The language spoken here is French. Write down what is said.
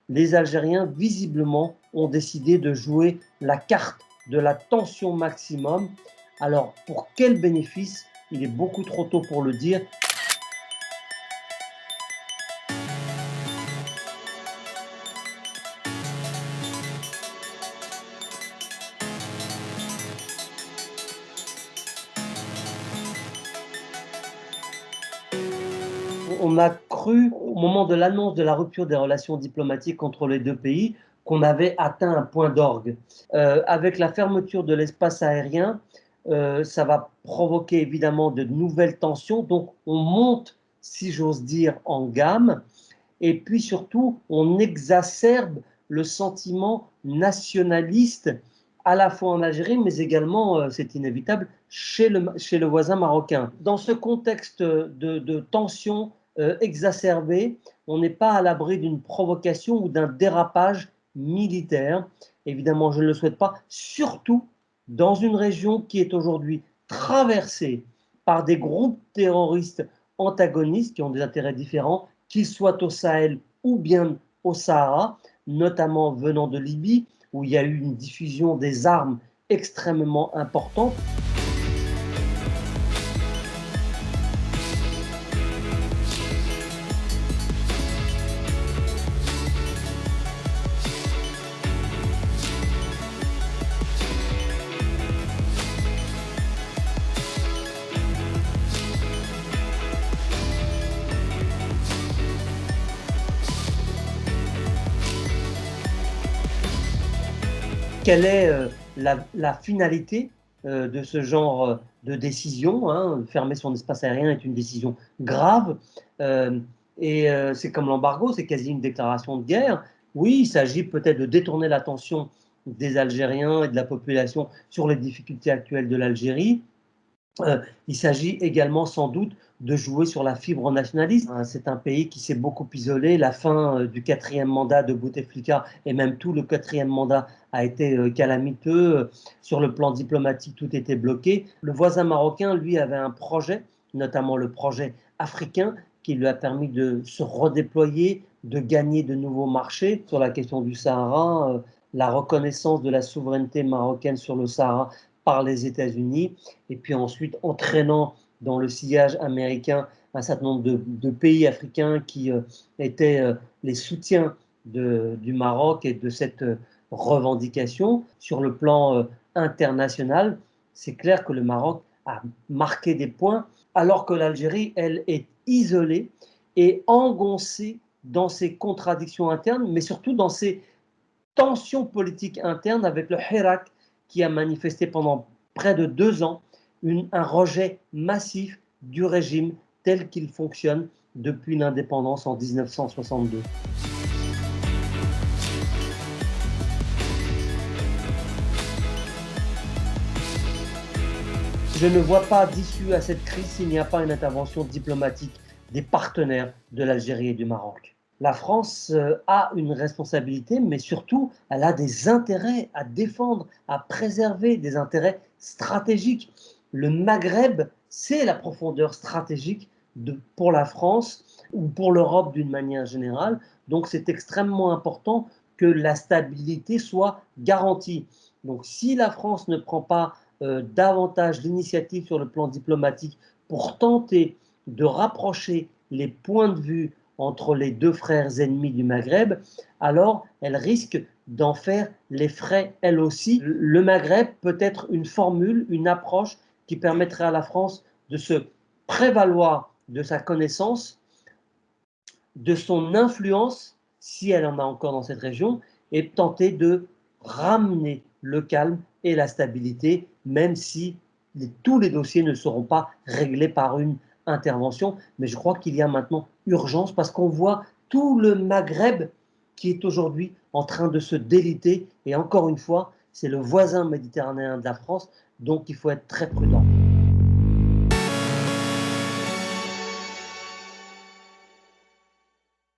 les Algériens, visiblement, ont décidé de jouer la carte de la tension maximum. Alors, pour quel bénéfice? Il est beaucoup trop tôt pour le dire. On a cru, au moment de l'annonce de la rupture des relations diplomatiques entre les deux pays, qu'on avait atteint un point d'orgue. Avec la fermeture de l'espace aérien, ça va provoquer évidemment de nouvelles tensions. Donc on monte, si j'ose dire, en gamme. Et puis surtout, on exacerbe le sentiment nationaliste, à la fois en Algérie, mais également, c'est inévitable, chez le voisin marocain. Dans ce contexte de tension exacerbée, on n'est pas à l'abri d'une provocation ou d'un dérapage militaire. Évidemment, je ne le souhaite pas, surtout dans une région qui est aujourd'hui traversée par des groupes terroristes antagonistes qui ont des intérêts différents, qu'ils soient au Sahel ou bien au Sahara, notamment venant de Libye, où il y a eu une diffusion des armes extrêmement importante. Quelle est la finalité de ce genre de décision, hein? Fermer son espace aérien est une décision grave c'est comme l'embargo, c'est quasi une déclaration de guerre. Oui, il s'agit peut-être de détourner l'attention des Algériens et de la population sur les difficultés actuelles de l'Algérie. Il s'agit également sans doute de jouer sur la fibre nationaliste. C'est un pays qui s'est beaucoup isolé. La fin du quatrième mandat de Bouteflika et même tout le quatrième mandat a été calamiteux. Sur le plan diplomatique, tout était bloqué. Le voisin marocain, lui, avait un projet, notamment le projet africain, qui lui a permis de se redéployer, de gagner de nouveaux marchés. Sur la question du Sahara, la reconnaissance de la souveraineté marocaine sur le Sahara par les États-Unis, et puis ensuite entraînant dans le sillage américain un certain nombre de pays africains qui étaient les soutiens du Maroc et de cette revendication. Sur le plan international, c'est clair que le Maroc a marqué des points, alors que l'Algérie, elle, est isolée et engoncée dans ses contradictions internes, mais surtout dans ses tensions politiques internes avec le Hirak, qui a manifesté pendant près de 2 ans un rejet massif du régime tel qu'il fonctionne depuis l'indépendance en 1962. Je ne vois pas d'issue à cette crise s'il n'y a pas une intervention diplomatique des partenaires de l'Algérie et du Maroc. La France a une responsabilité, mais surtout, elle a des intérêts à défendre, à préserver, des intérêts stratégiques. Le Maghreb, c'est la profondeur stratégique pour la France ou pour l'Europe d'une manière générale. Donc, c'est extrêmement important que la stabilité soit garantie. Donc, si la France ne prend pas davantage d'initiatives sur le plan diplomatique pour tenter de rapprocher les points de vue entre les deux frères ennemis du Maghreb, alors elle risque d'en faire les frais elle aussi. Le Maghreb peut être une formule, une approche qui permettrait à la France de se prévaloir de sa connaissance, de son influence, si elle en a encore dans cette région, et tenter de ramener le calme et la stabilité, même si tous les dossiers ne seront pas réglés par une intervention. Mais je crois qu'il y a maintenant urgence parce qu'on voit tout le Maghreb qui est aujourd'hui en train de se déliter. Et encore une fois, c'est le voisin méditerranéen de la France, donc il faut être très prudent.